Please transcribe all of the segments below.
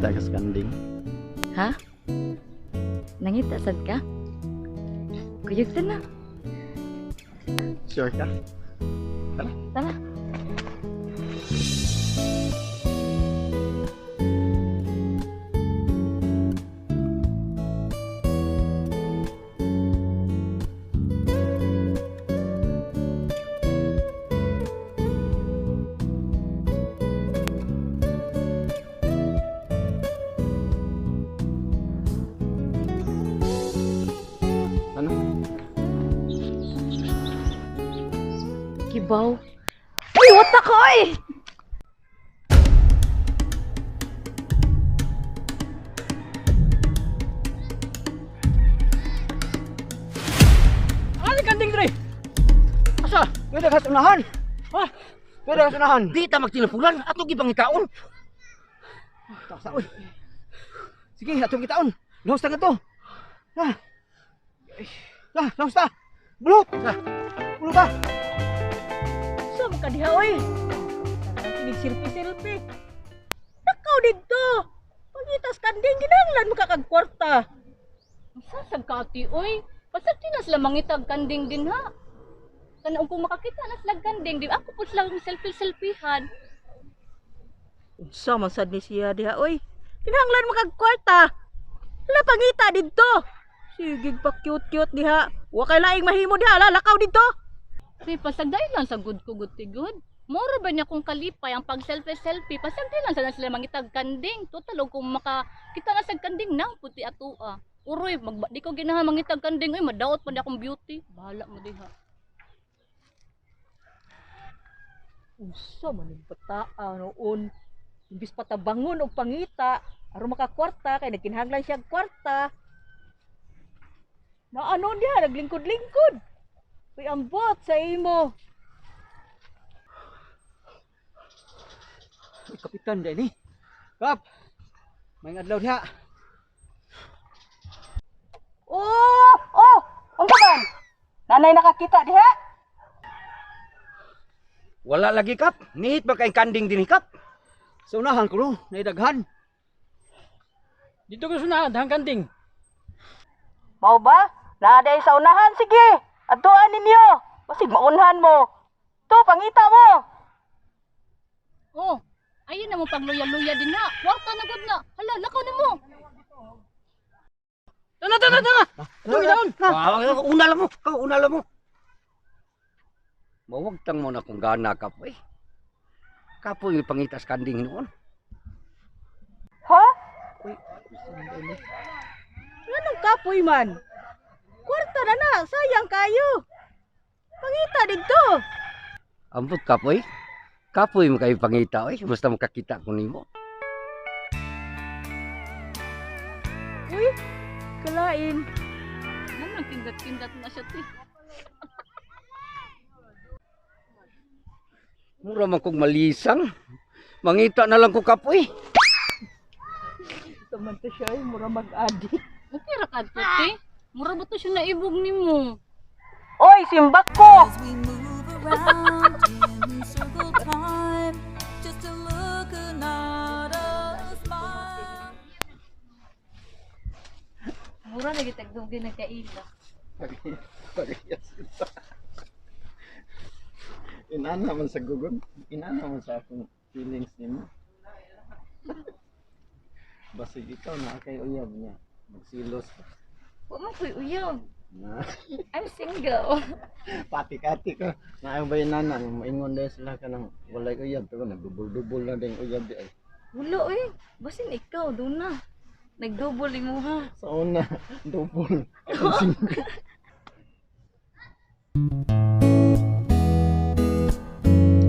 Nangita ka sa kanding. Ha? Nangita sad ka? Kuyog na. Sure ka? Tara. Ano? Kibaw. Ay, wata ko eh! Ano kanding dre? Asa? Pwede ka sunahan. Ha? Pwede ka sunahan. Di ta magtinapulan ato gipangitaon. Tasa oy. Sige, atong kitaon. Lahos ta to. Ha. Ha, lahos ta. Bulot. Ha. Bulot ta. Sum ka diha, oy! Sige, silpi-silpi. Nakaw dito! Pagitas kanding, ginanglan mo kakagkwarta. Sasag ka, ati, oy! Pasag di na sila mangitag kanding din, ha? Kanaong kung makakita na sila kanding, di ako po sila selfie-selfiehan. Unsa man sad ni siya diha, oy! Kinahanglan mo kagkwarta! Wala pangita dito! Sige pa cute-cute diha. Wa kay laing mahimo diha, lalakaw dito! Pre, pasagday lang sa good ko good ti good. Moro ba niya kung kalipay ang pag selfie pasagday lang sa sila mangitag kanding. Total kung makakita na sa kanding nang puti atua. Uroy, di ko ginaha mangitag kanding oy, madaot pa di akong beauty. Bahala mo diha. Unsa man ning bataa noon? Imbis patabangon og pangita, aron makakwarta kay nagkinahanglan siya kwarta. Na ano diha naglingkod-lingkod. Uy, ambot sa imo. Uy, kapitan din eh. Kap. May adlaw diha. Oh! Oh! Ang kaban? Nanay nakakita diha? Wala lagi kap. Nihit ba kay kanding din kap? Sa unahan ko no, naidaghan. Dito ko sunahan, dahang kanding. Mau ba? Naday sa unahan, sige. Atuan ninyo. Basig maunhan mo. To, pangita mo. Oh, ayun na mo pang luya-luya din na. Warta na gud na. Hala, lakaw nimo. Tana! Itong ilaon! Una lang mo. Una lang mo. Mawagtang mo na kung gana kap eh. Kapoy yung pangitas kanding noon. Ha? Anong kapoy man? Kwarta na na, sayang kayo. Pangita dito. Ambot kapoy. Kapoy mo kayo pangita eh. Basta makakita ko nimo. Uy, kalain. Anong kindat-kindat na siya, ti? Mura man kong malisang. Mangita na lang ko kapoy. Samanta siya, mura mag-adi. Okay ra ka, ti? Mura ba to siya naibog ni mo? Oy, simbak ko! As we move around in circle time, just a look and not a smile. Mura na gitagdog din nagkaila. Inana man sa gugod. Inana man sa akong feelings nimo. Basig ikaw na kay uyab niya. Magsilos ka. Huwag mo ko'y uyaw. Na. I'm single. Pati-kati ka. Naayong ba yung nana? Maingon dahil sila ka ng walay uyab. Pero nagdubol-dubol na din uyab di ay. Wala eh. Basin ikaw, doon na. Nagdouble mo ha. Sa una, double.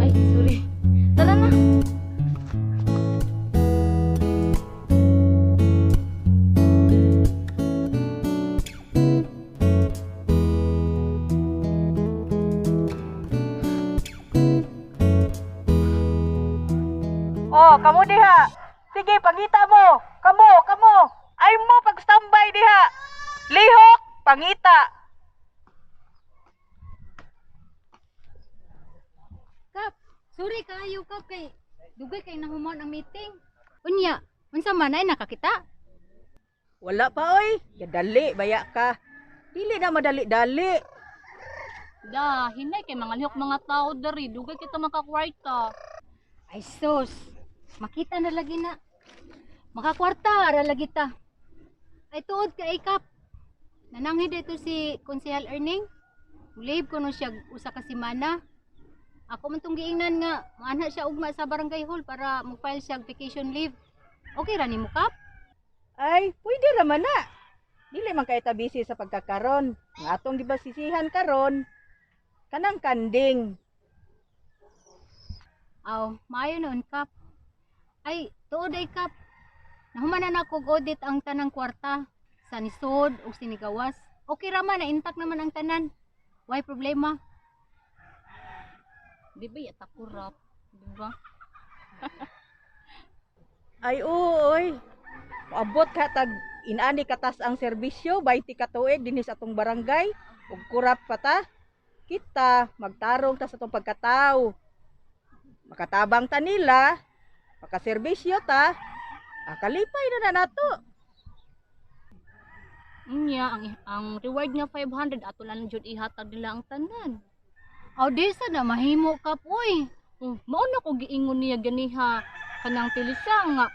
Ay, sorry. Tara na. Oh, kamu diha. Sige, pangita mo. Kamu. Ay mo pag-standby diha. Lihok, pangita. Kap, sorry kayo kap kay dugay kay nahuman ang meeting. Unya, Unsa man ay nakakita? Wala pa oy. Gadali baya ka. Dili na madali-dali. Da, hinay kay mga lihok mga tao dari. Dugay kita makakwarta. Ay sus. Makita na lagi na. Makakwarta ara lagi ta. Ay tuod ka ikap. Nananghid dito si Konsehal Erning. Ulib ko no siya usa ka semana. Ako man tong giingnan nga maanha siya ugma sa barangay hall para mo-file siya vacation leave. Okay ra nimo kap? Ay, pwede raman na. Dili man kay tabisi sa pagkakaron. Nga atong gibasisihan karon kanang kanding. Aw, maayo noon kap. Ay, tuod ay kap. Nahumanan ako audit ang tanang kwarta sa nisod o sinigawas. Okay raman na intact naman ang tanan. Why problema? Di ba yata kurap? Di ba? Ay, uy. Paabot ka tag inani katas ang serbisyo 20 ka tuig dinhi sa atong barangay ug kurap pa ta. Kita magtarong ta sa atong pagkatao. Makatabang ta nila, makaserbisyo ta. Kalipay na nato. Unya, ang reward nga 500 ato lang jud ihatag nila ang tanan. Aw, di sa na mahimo kap, uy. Mao na ko giingon niya ganiha kanang pilisa nga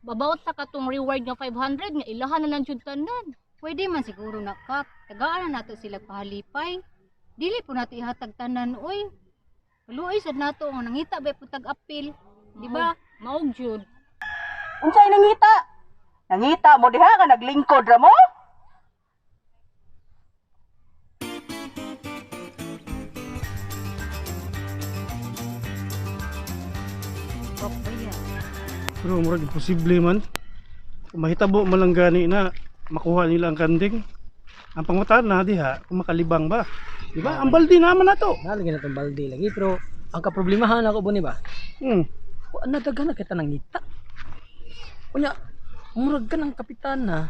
babawat sa katong reward nga 500 nga ilahan na lang jud tanan. Pwede man siguro na kap. Tagaan na nato sila pahalipay. Dili po nato ihatag tanan, uy. Luoy sad nato nga nangita ba po tag-apil. Di ba? Maog jud. Unsay nangita? Nangita mo diha ka naglingkod ra mo? Pero murag imposible man. Kung mahitabo man lang gani na makuha nila ang kanding. Ang pangutan na diha, kung makalibang ba. Di ba? Ang baldi naman na to. Nalagyan na itong balde lagi. Pero ang kaproblemahan ako ba ba? Wala daga na kita nang ngita. Unya, murag ka ng kapitan na.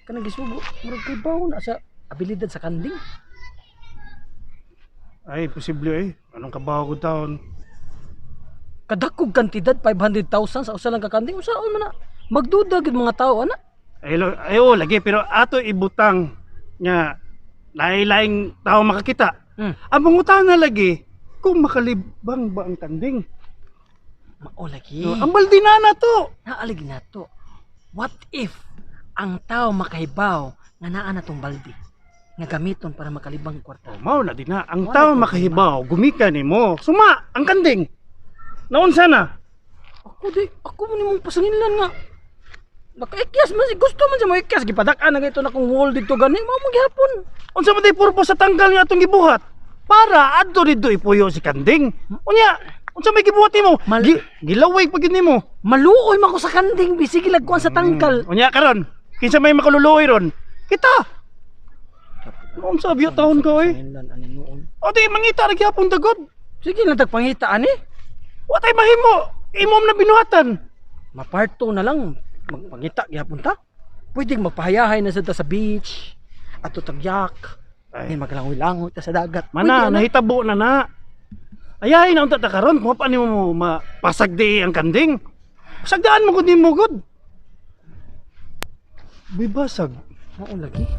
Kanang gisugo. Murag kay bawo na sa abilidad sa kanding. Ay, posible eh. Anong kabaho ko taon? Kadakog kantidad 500,000 sa usa lang ka kanding. Usaon man na. Magduda gid mga tao ana. Ay, oo, lagi. Pero ato ibutang nga lain-laing tao makakita. Ang pangutan na lagi, kung makalibang ba ang kanding. Mao lagi. So, ang baldi na to. Naalagi na to. What if ang tao makahibaw nga naa na tong balde nga gamiton para makalibang kwarta? Mao na din na. Ang tao makahibaw, gumika ni mo. Suma, ang kanding. Naon sana? Ako mo nimong pasanginlan nga. Nakaikyas man si gusto man sa mo ikyas gipadak-an na ito na kung wall dito gani mao mo gihapon. Unsa man tay purpose sa tanggal nga atong gibuhat? Para adto didto ipuyo si kanding. Unya, unsa may gibuhat nimo? Gilaway pag yun nimo. Maluoy man ko sa kanding bisig lagkuan sa tangkal. Unya karon, kinsa may makaluluoy ron? Kita. Unsa biya taon ka oy? O di mangita ra gyapon dagod. Sige lang tagpangita ani. Wa tay mahimo. Imom na binuhatan. Maparto na lang magpangita gyapon ta. Pwedeng magpahayahay na sa beach. Ato tagyak. Ay maglangoy-langoy ta sa dagat. Mana nahitabo na na. Ayahay na unta ta karon kung paano mo mapasagdi ang kanding. Pasagdaan mo gud nimo gud. Bibasag. Mao lagi.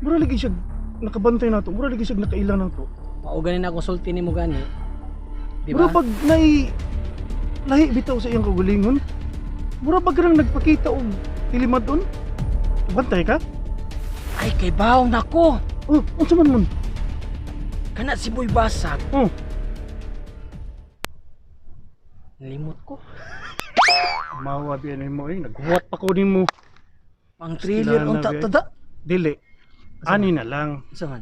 Mura lagi siya nakabantay nato. Mura lagi siya nakailan nato. Mao gani na konsulti nimo gani. Di Mura ba? pag lahi bitaw sa iyang kagalingon. Mura pag rang nagpakita og ilimadon. Bantay ka? Ay kay bawo nako. Oh, unsa man mon? Kana si Boy Basag. Oh. Nalimot ko. Mawa biyan mo eh. Naghuwat pa ko nimo. Pang thriller Kilala, unta be. tada. Dili. Ani na lang. Saan?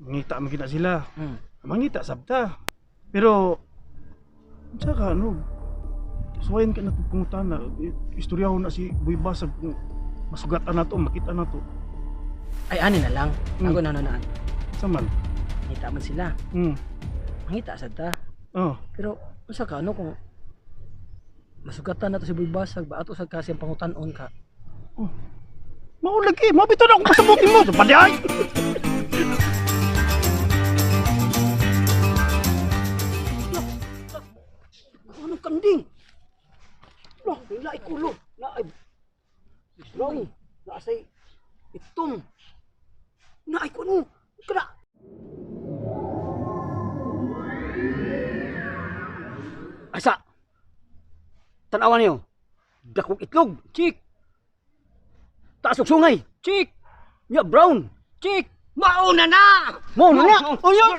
Mangita man kita sila. Hmm. Mangita sabta. Pero tsaka ano, suwayan ka na itong pungutan na istoryaho na si Boy Basag kung masugatan na to, makita na to. Ay ani na lang. Ako na. Saman? Ngita man sila. Mangita sad ta. Oh. Pero usa ka ano kung masugatan na to si Boy Basag ba ato sa kasi ang pangutan-on ka. Maulagi, mabito na akong pasabutin mo. Padyay! Ano kanding? gutom. Naay ko ano. Kada. Asa. Tanawan niyo. Dakong itlog. Chik. Taas og sungay. Chik. Nya brown. Chik. Mauna na. Mauna na. Oh, yun.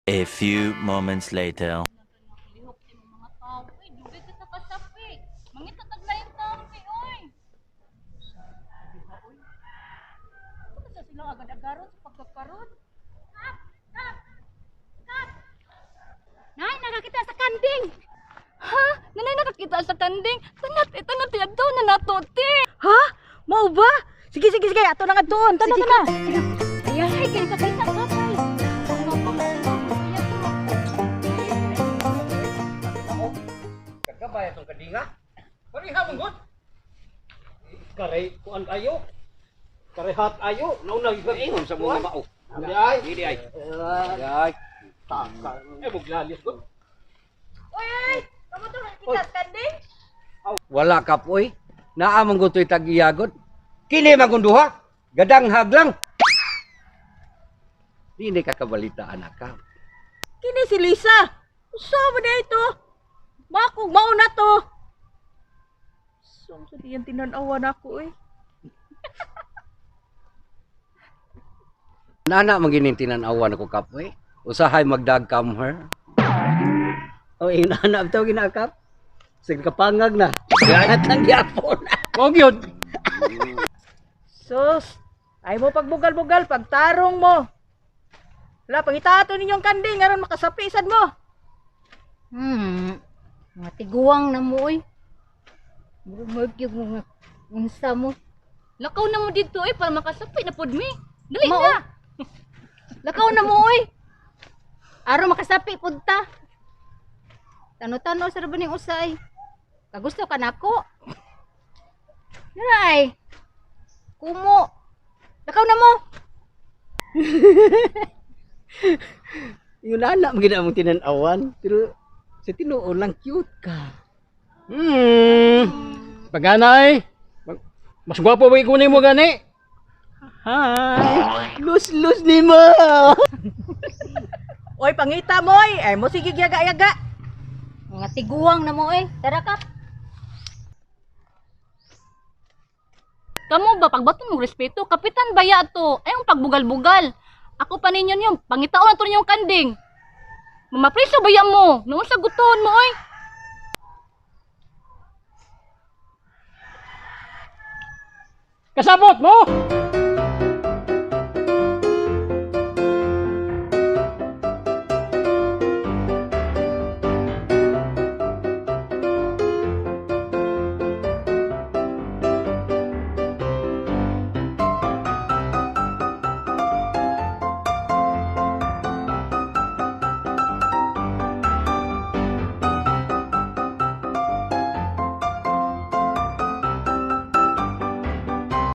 A few moments later. Lihok sa imong mga tao. Uy, dugay ka sa kasapi. Mangitatag na yung tampi, oy. Ano sa silang agad-agaron sa pagkakaroon? Kap! Nay, nakakita sa kanding! Ha? Nanay, nakakita sa kanding? Tangat daw na natuti. Ha? Mao ba? Sige, ato na nga doon. Tana. Ay, kaya kakita ka, tay. Kagabay atong kadinga. Pariha mong god. Karay kuan ayo. Karehat ayo. Nauna gyud sa mga mao. Di ay. Taka. Buglalis god. Oy! Kamu to kita kanding? Wala kapoy. Naamang gutoy tag-iyagod. Kini magunduha. Gadang haglang. Dili ka kabalitaan ka. Kini si Lisa. Usa ba na ito? Makog mao na to. Sum sa diyan tinan-awan ako eh. Nana maginintinan awan ako kapoy. Usahay magdag come her. O inaanap to ginakap. Sige kapangag na. Ganat lang gyapon. Mao gyud. Sus, ay mo pagbugal-bugal, pagtarong mo. Wala, pangitato ninyong kanding, aron makasapisan mo. Mga tiguang na mo, oy. Bumag yung mga unsa mo. Lakaw na mo dito, oy, para makasapi na pod mi. Dali na. Lakaw na mo, oy. Aro makasapi pod ta. Tano-tano sa rabaning usay. Kagusto ka nako. Daray. Kumo. Lakaw na mo. Yung anak mo ginamong tinan-awan. Pero sa tinuon lang cute ka. Paganay. Mas gwapo ba ikunin mo gani? Hi! Lus ni mo! Oy, pangita mo, oy. Ay mo sige yaga-yaga. Mga tiguang na mo, eh. Tara ka. Kamu ba, pagbato mong respeto, kapitan baya to. Ay, yung pagbugal-bugal. Ako pa ninyo yung pangitaon na to ninyong kanding. Mamapriso baya mo. Noon sa guton mo, oy. Kasabot mo!